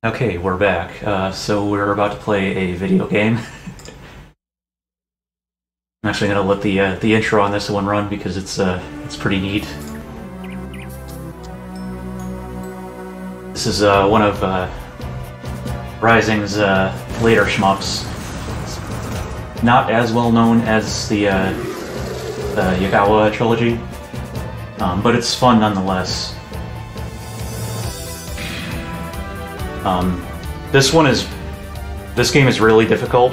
Okay, we're back. So we're about to play a video game. I'm actually gonna let the intro on this one run because it's pretty neat. This is one of Rising's later shmups. It's not as well known as the Yagawa trilogy, but it's fun nonetheless. This game is really difficult,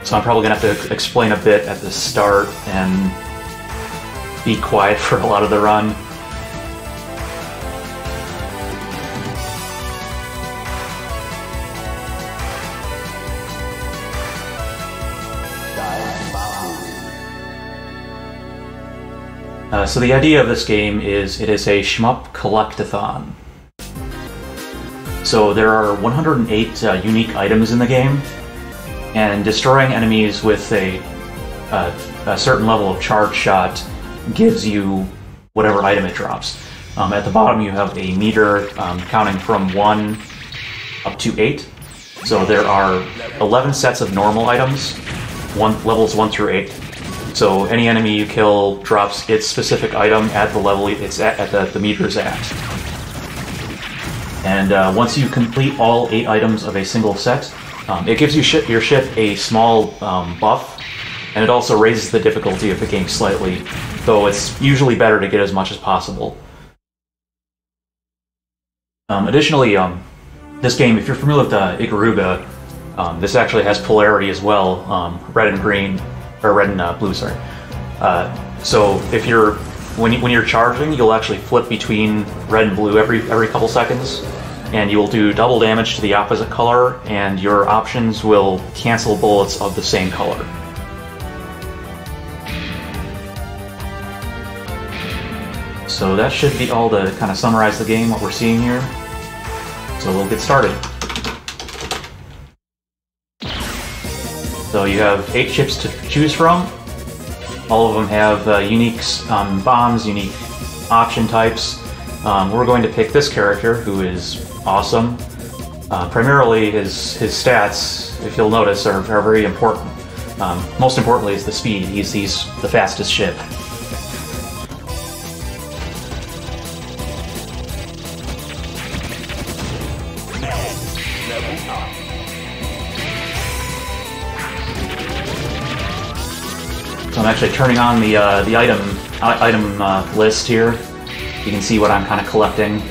so I'm probably gonna have to explain a bit at the start and be quiet for a lot of the run. So the idea of this game is it is a shmup collect-a-thon. So there are 108 unique items in the game, and destroying enemies with a certain level of charge shot gives you whatever item it drops. At the bottom you have a meter counting from 1 up to 8. So there are 11 sets of normal items, levels 1 through 8. So any enemy you kill drops its specific item at the level it's at the meter's at. And once you complete all 8 items of a single set, it gives your ship a small buff, and it also raises the difficulty of the game slightly, though it's usually better to get as much as possible. Additionally, this game, if you're familiar with Ikaruga, this actually has polarity as well, red and green, or red and blue, sorry. So if when you're charging, you'll actually flip between red and blue every couple seconds, and you will do double damage to the opposite color, and your options will cancel bullets of the same color. So that should be all to kind of summarize the game, what we're seeing here. So we'll get started. So you have 8 ships to choose from. All of them have unique bombs, unique option types. We're going to pick this character, who is awesome. Primarily, his stats, if you'll notice, are very important. Most importantly is the speed. He's the fastest ship. So I'm actually turning on the item list here. You can see what I'm kind of collecting.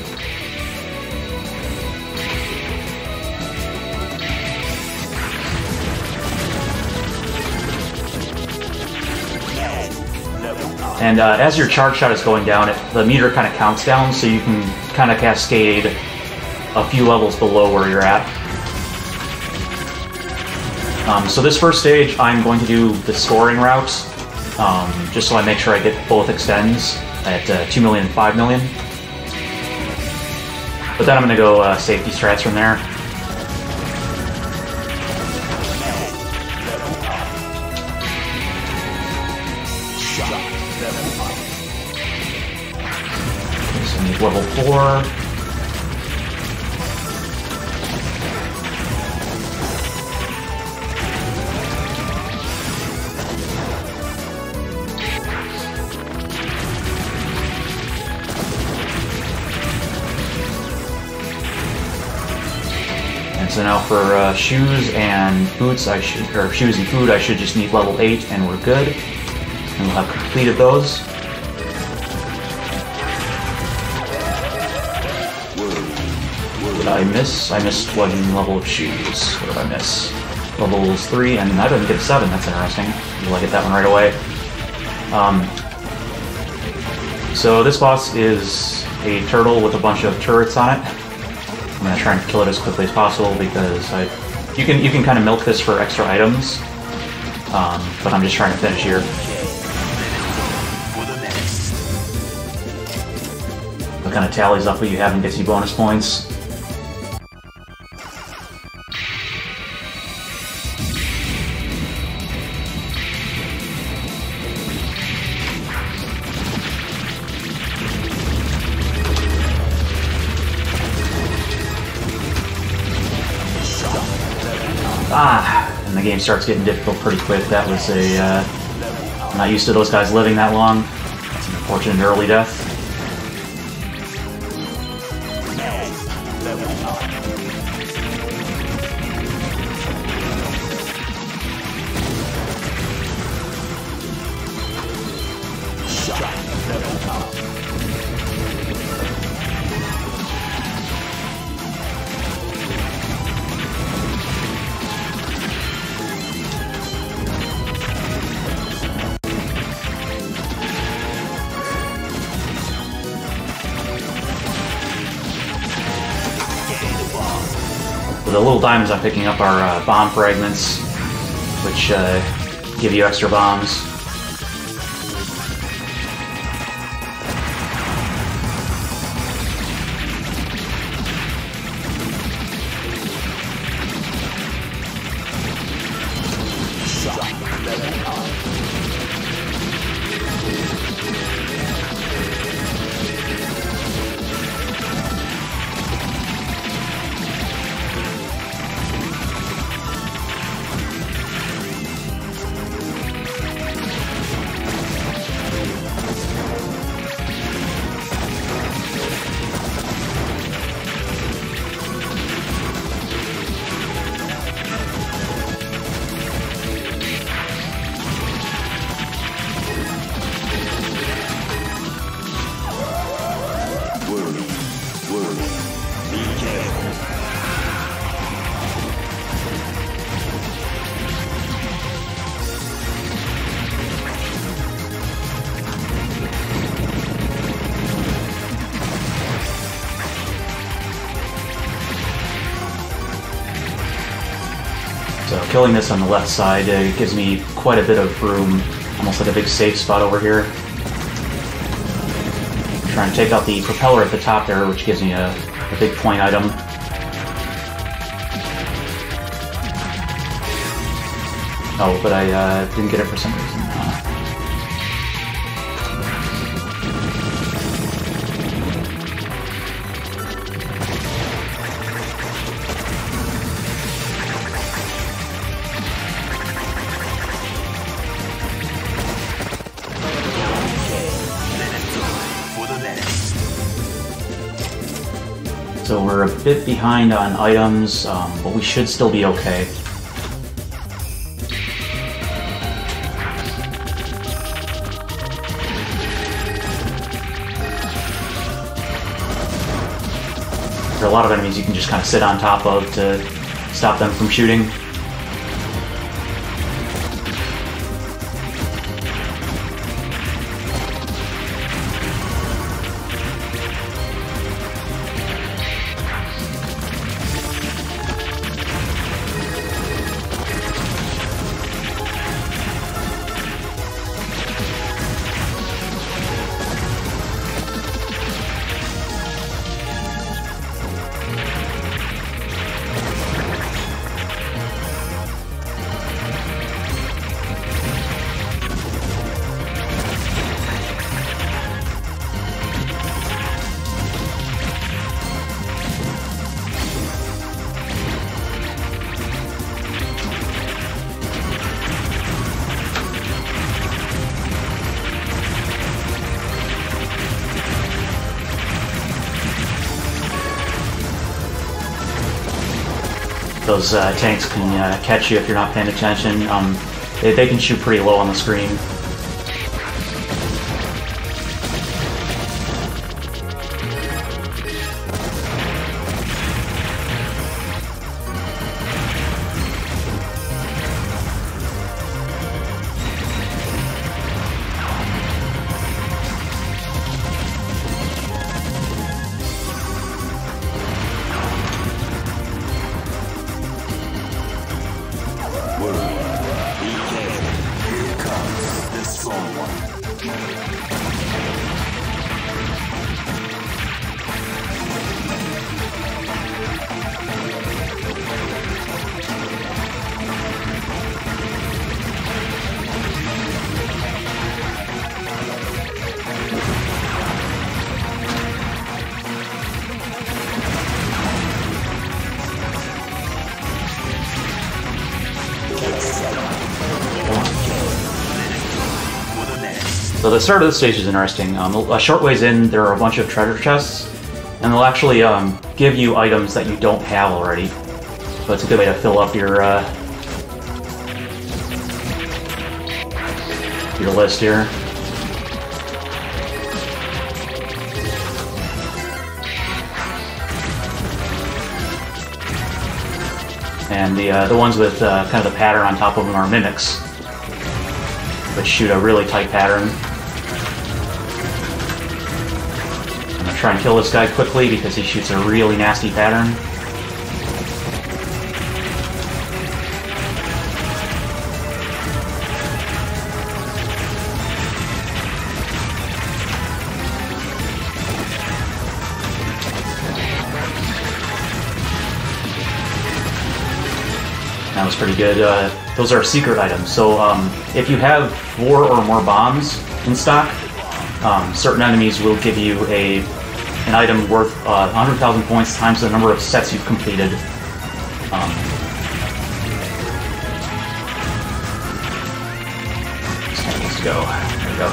And as your charge shot is going down, the meter kind of counts down, so you can kind of cascade a few levels below where you're at. So this first stage, I'm going to do the scoring route, just so I make sure I get both extends at 2 million and 5 million. But then I'm going to go safety strats from there. So I need level 4. So now for shoes and boots, shoes and food, I should just need level 8, and we're good. And we'll have completed those. What did I miss? I missed one level of shoes. What did I miss? Levels 3, and I didn't get 7. That's interesting. Will I get that one right away? So this boss is a turtle with a bunch of turrets on it. I'm gonna try and kill it as quickly as possible because you can kind of milk this for extra items, but I'm just trying to finish here. It kind of tallies up what you have and gets you bonus points. And the game starts getting difficult pretty quick. That was I'm not used to those guys living that long. That's an unfortunate early death. The little diamonds I'm picking up are bomb fragments, which give you extra bombs. So killing this on the left side gives me quite a bit of room, almost like a big safe spot over here. I'm trying to take out the propeller at the top there, which gives me a big point item. Oh, but I didn't get it for some reason. So we're a bit behind on items, but we should still be okay. There are a lot of enemies you can just kind of sit on top of to stop them from shooting. Those tanks can catch you if you're not paying attention. They can shoot pretty low on the screen. So the start of this stage is interesting. A short ways in, there are a bunch of treasure chests, and they'll actually give you items that you don't have already. So it's a good way to fill up your list here. And the ones with kind of the pattern on top of them are mimics, which shoot a really tight pattern. I'm gonna try and kill this guy quickly because he shoots a really nasty pattern. That was pretty good. Those are secret items, so if you have 4 or more bombs in stock, certain enemies will give you an item worth 100,000 points times the number of sets you've completed. So let's go. There we go.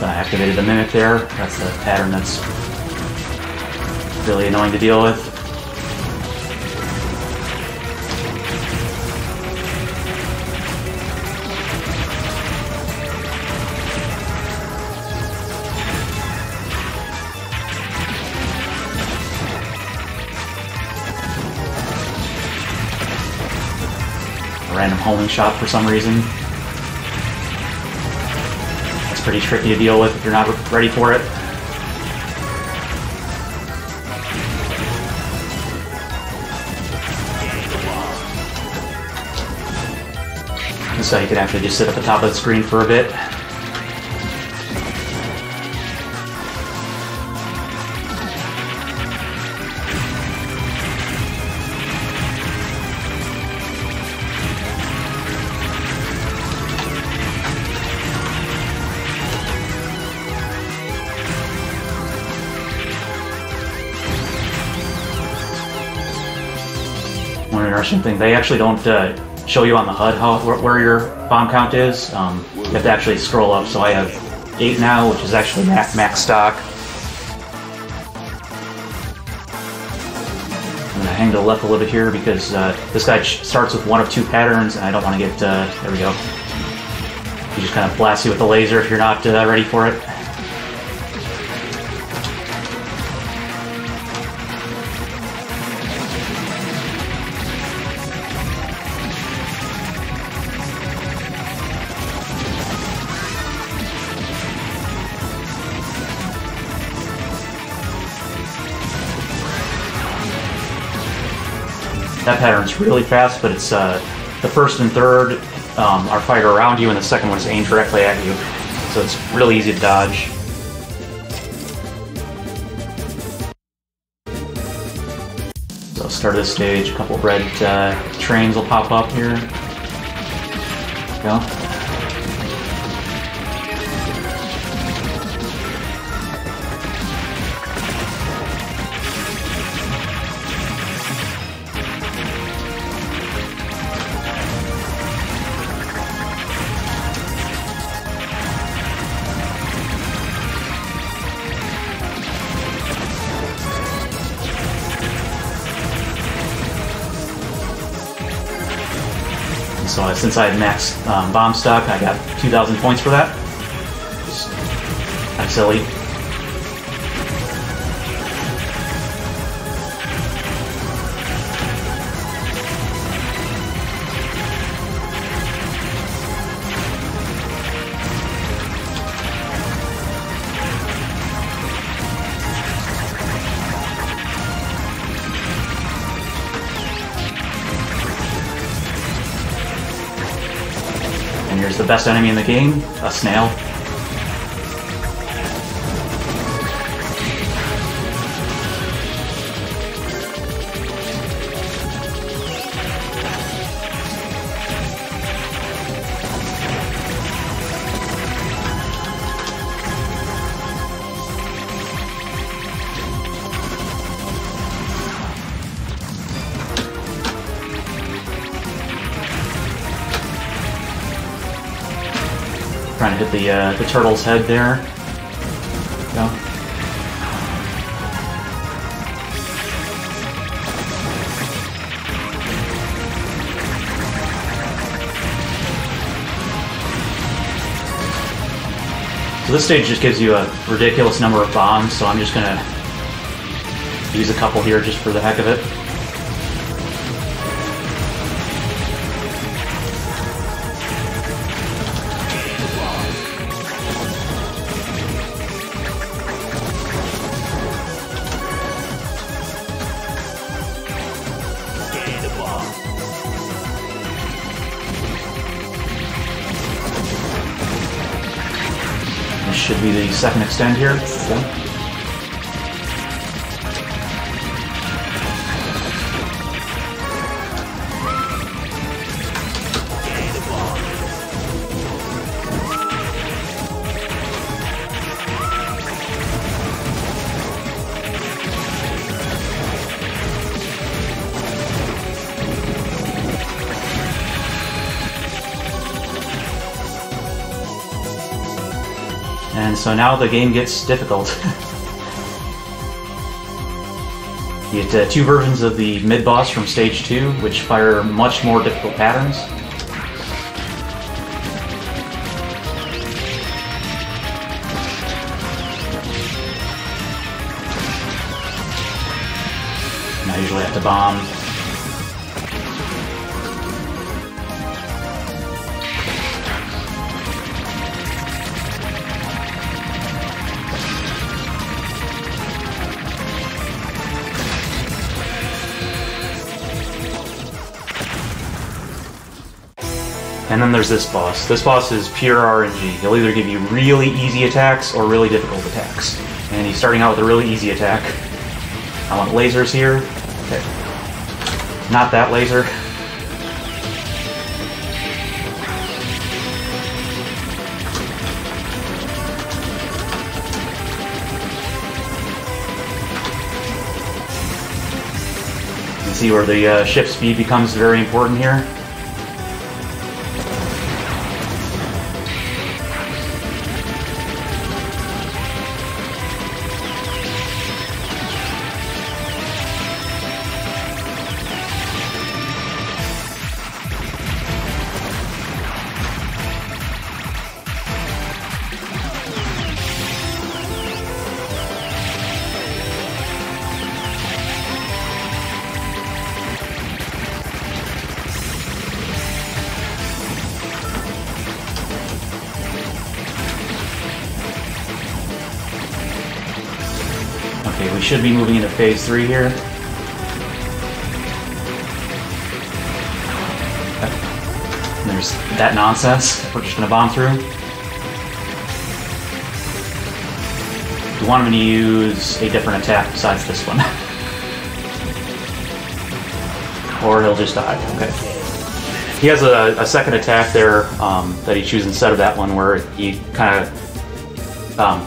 I activated the mimic there. That's the pattern that's really annoying to deal with. A random homing shot for some reason. Pretty tricky to deal with if you're not ready for it. So you can actually just sit at the top of the screen for a bit. One interesting thing, they actually don't show you on the HUD where your bomb count is. You have to actually scroll up, so I have 8 now, which is actually max stock. I'm going to hang to the left a little bit here because this guy starts with 1 of 2 patterns, and I don't want to get... there we go. He just kind of blasts you with the laser if you're not ready for it. That pattern's really fast, but it's the first and third are fired around you, and the second one is aimed directly at you. So it's really easy to dodge. So start of this stage, a couple of red trains will pop up here. Go. So since I had max bomb stock, I got 2,000 points for that. Just kind of silly. is the best enemy in the game, a snail. Trying to hit the turtle's head there. Go. So this stage just gives you a ridiculous number of bombs, so I'm just gonna use a couple here just for the heck of it. This should be the second extend here. Okay. And so now the game gets difficult. You get two versions of the mid-boss from Stage 2, which fire much more difficult patterns. And I usually have to bomb. And then there's this boss. This boss is pure RNG. He'll either give you really easy attacks or really difficult attacks. And he's starting out with a really easy attack. I want lasers here. Okay. Not that laser. You can see where the shift speed becomes very important here. Okay, we should be moving into phase 3 here. And there's that nonsense we're just gonna bomb through. You want him to use a different attack besides this one. Or he'll just die. Okay. He has a second attack there that he chooses instead of that one, where he kind of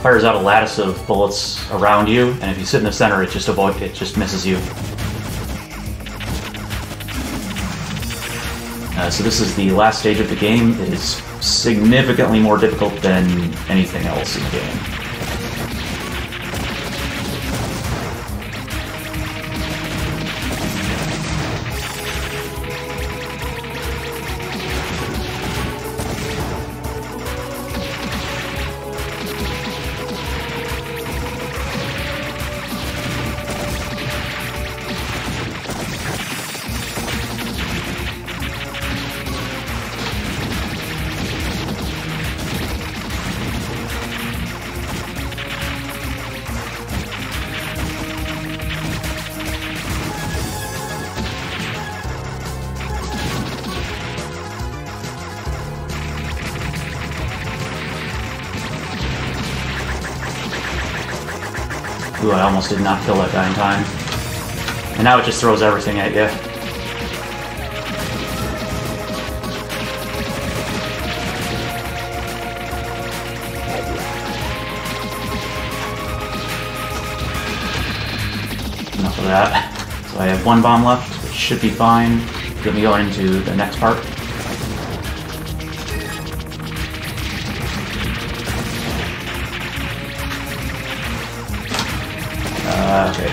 fires out a lattice of bullets around you, and if you sit in the center, it just misses you. So this is the last stage of the game. It is significantly more difficult than anything else in the game. Ooh, I almost did not kill that guy in time. And now it just throws everything at you. Enough of that. So I have one bomb left, which should be fine. Get me going into the next part. Okay.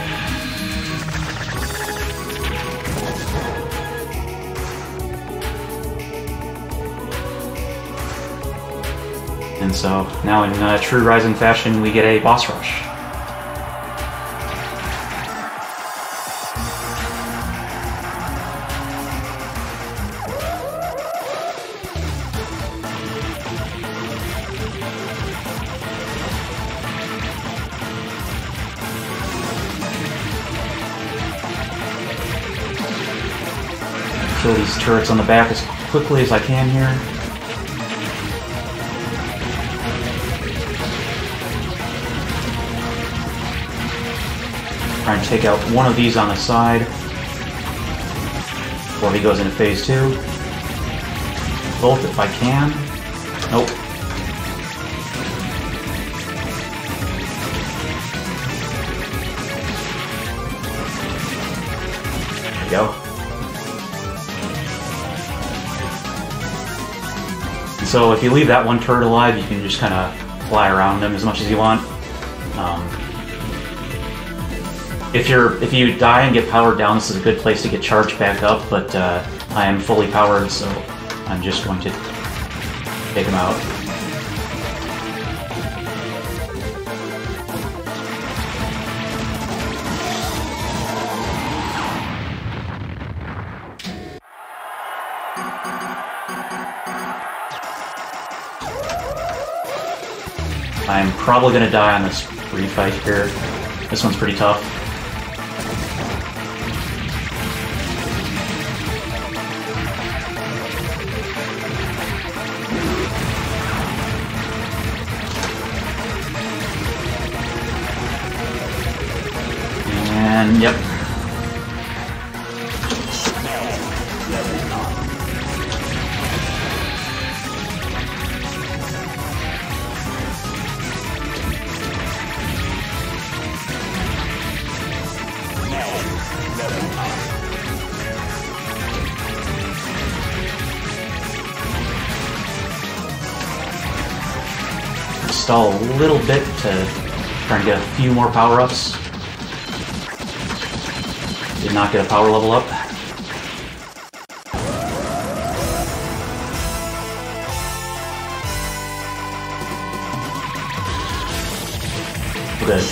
And so now in true Rising fashion, we get a boss rush. Kill these turrets on the back as quickly as I can here. Try and take out one of these on the side before he goes into phase 2. Both if I can. Nope. There we go. So if you leave that one turret alive, you can just kind of fly around them as much as you want. If you die and get powered down, this is a good place to get charged back up, but I am fully powered, so I'm just going to take him out. I'm probably going to die on this refight here. This one's pretty tough. And yep. Stall a little bit to try and get a few more power-ups. Did not get a power level up. Good.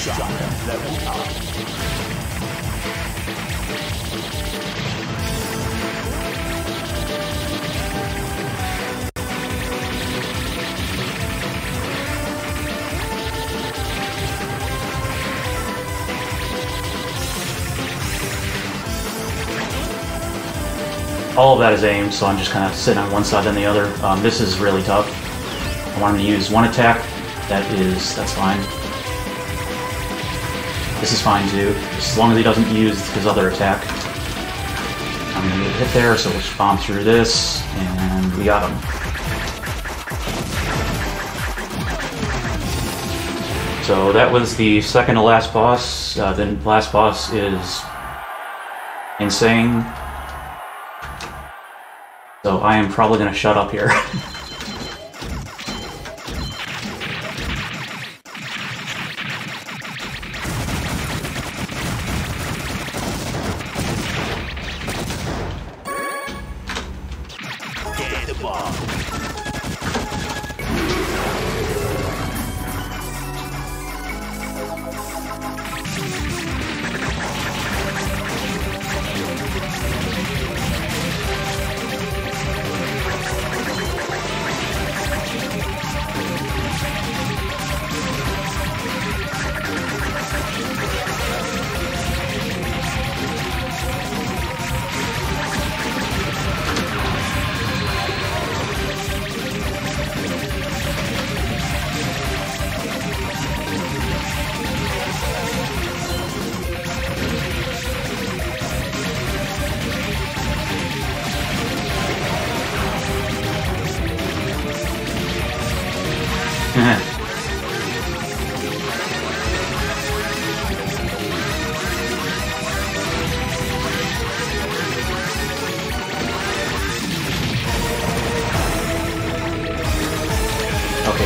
All of that is aimed, so I'm just kind of sitting on one side and the other. This is really tough. I want him to use one attack. That's fine. This is fine too, as long as he doesn't use his other attack. I'm gonna get a hit there, so we'll just bomb through this, and we got him. So that was the second to last boss. The last boss is insane. So I am probably going to shut up here.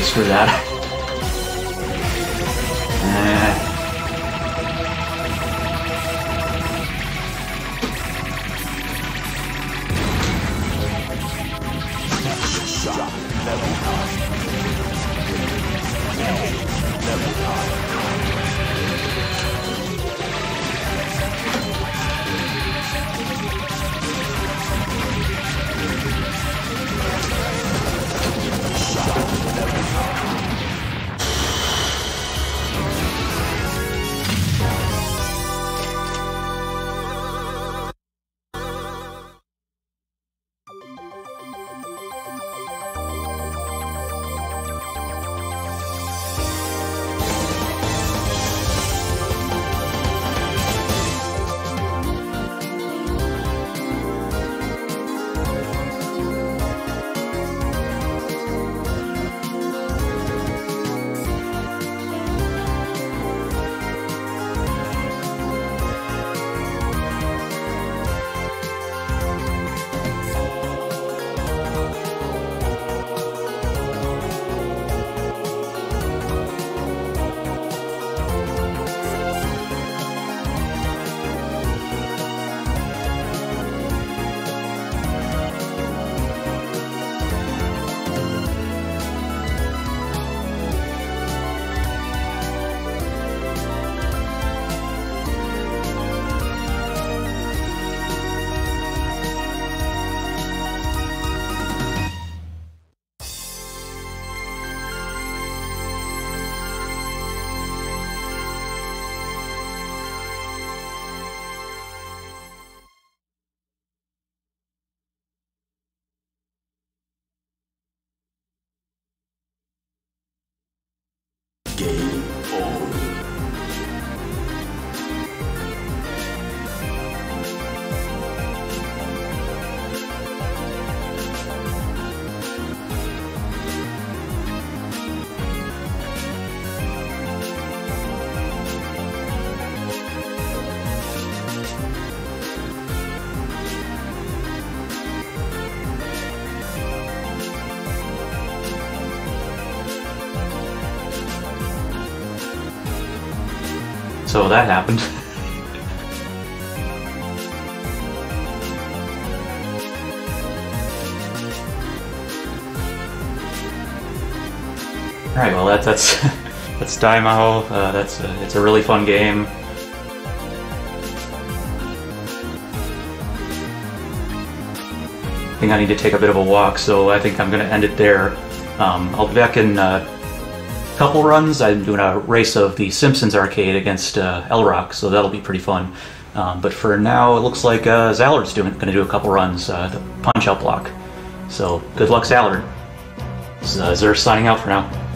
screw that. Game on. So that happened. All right, well that's that's Dimahoo. It's a really fun game. I think I need to take a bit of a walk, so I think I'm going to end it there. I'll be back in couple runs. I'm doing a race of the Simpsons arcade against L-Rock, so that'll be pretty fun. But for now, it looks like Zallard's going to do a couple runs, the punch-out block. So good luck, Zallard. This is Zerst signing out for now.